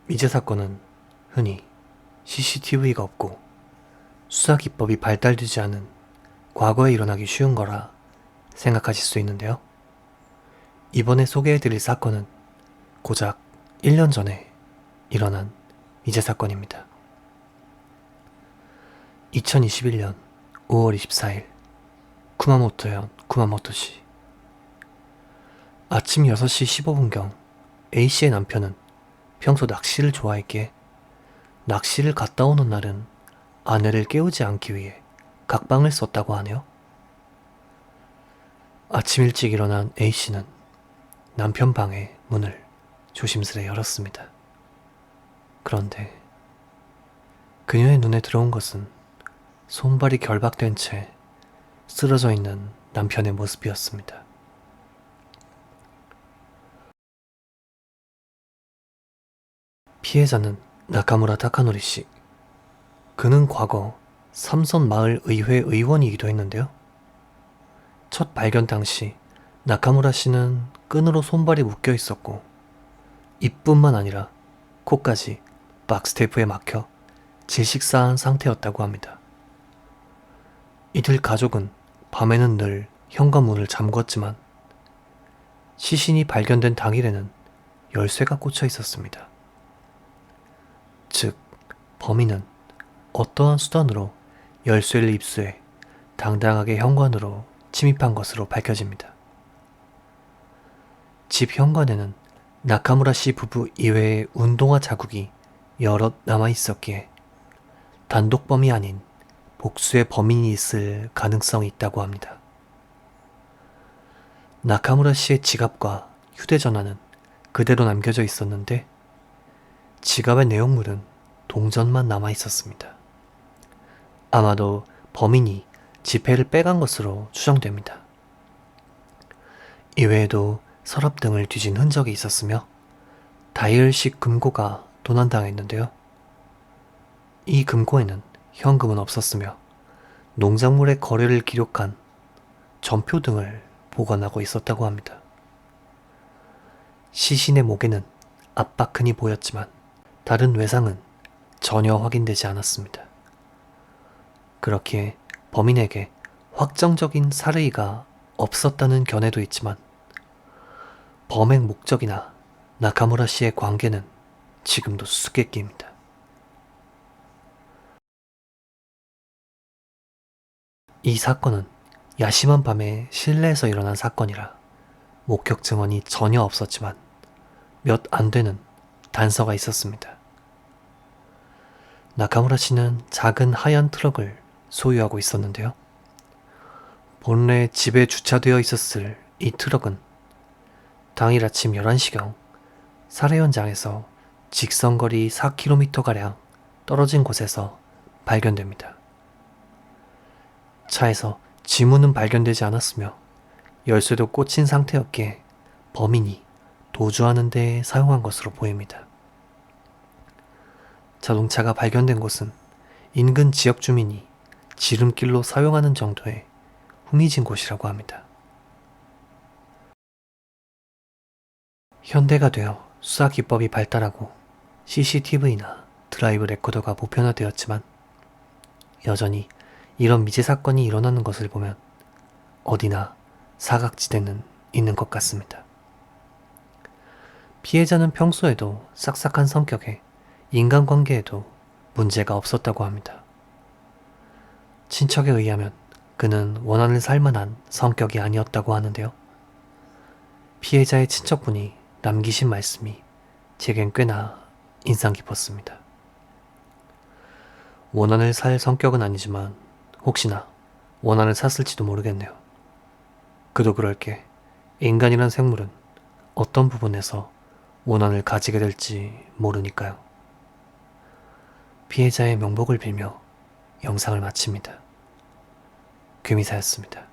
미제 사건은 흔히 CCTV가 없고 수사 기법이 발달되지 않은 과거에 일어나기 쉬운 거라 생각하실 수 있는데요. 이번에 소개해드릴 사건은 고작 1년 전에 일어난 미제 사건입니다. 2021년 5월 24일 쿠마모토현 쿠마모토시. 아침 6시 15분경 A씨의 남편은 평소 낚시를 좋아했기에 낚시를 갔다 오는 날은 아내를 깨우지 않기 위해 각방을 썼다고 하네요. 아침 일찍 일어난 A씨는 남편 방의 문을 조심스레 열었습니다. 그런데 그녀의 눈에 들어온 것은 손발이 결박된 채 쓰러져 있는 남편의 모습이었습니다. 피해자는 나카무라 타카노리 씨. 그는 과거 삼선 마을 의회 의원이기도 했는데요. 첫 발견 당시 나카무라 씨는 끈으로 손발이 묶여 있었고 입뿐만 아니라 코까지 박스테이프에 막혀 질식사한 상태였다고 합니다. 이들 가족은 밤에는 늘 현관문을 잠궜지만 시신이 발견된 당일에는 열쇠가 꽂혀 있었습니다. 즉, 범인은 어떠한 수단으로 열쇠를 입수해 당당하게 현관으로 침입한 것으로 밝혀집니다. 집 현관에는 나카무라 씨 부부 이외의 운동화 자국이 여럿 남아 있었기에 단독범이 아닌 복수의 범인이 있을 가능성이 있다고 합니다. 나카무라 씨의 지갑과 휴대전화는 그대로 남겨져 있었는데 지갑의 내용물은 동전만 남아 있었습니다. 아마도 범인이 지폐를 빼간 것으로 추정됩니다. 이외에도 서랍 등을 뒤진 흔적이 있었으며 다이얼식 금고가 도난당했는데요. 이 금고에는 현금은 없었으며 농작물의 거래를 기록한 전표 등을 보관하고 있었다고 합니다. 시신의 목에는 압박흔이 보였지만 다른 외상은 전혀 확인되지 않았습니다. 그렇기에 범인에게 확정적인 살해가 없었다는 견해도 있지만 범행 목적이나 나카무라 씨의 관계는 지금도 수수께끼입니다. 이 사건은 야심한 밤에 실내에서 일어난 사건이라 목격 증언이 전혀 없었지만 몇 안 되는 단서가 있었습니다. 나카무라 씨는 작은 하얀 트럭을 소유하고 있었는데요. 본래 집에 주차되어 있었을 이 트럭은 당일 아침 11시경 살해 현장에서 직선거리 4km가량 떨어진 곳에서 발견됩니다. 차에서 지문은 발견되지 않았으며 열쇠도 꽂힌 상태였기에 범인이 도주하는 데 사용한 것으로 보입니다. 자동차가 발견된 곳은 인근 지역 주민이 지름길로 사용하는 정도의 흥미진 곳이라고 합니다. 현대가 되어 수사 기법이 발달하고 CCTV나 드라이브 레코더가 보편화되었지만 여전히 이런 미제 사건이 일어나는 것을 보면 어디나 사각지대는 있는 것 같습니다. 피해자는 평소에도 싹싹한 성격에 인간관계에도 문제가 없었다고 합니다. 친척에 의하면 그는 원한을 살만한 성격이 아니었다고 하는데요. 피해자의 친척분이 남기신 말씀이 제겐 꽤나 인상 깊었습니다. 원한을 살 성격은 아니지만 혹시나 원한을 샀을지도 모르겠네요. 그도 그럴 게 인간이란 생물은 어떤 부분에서 원한을 가지게 될지 모르니까요. 피해자의 명복을 빌며 영상을 마칩니다. 귀미사였습니다.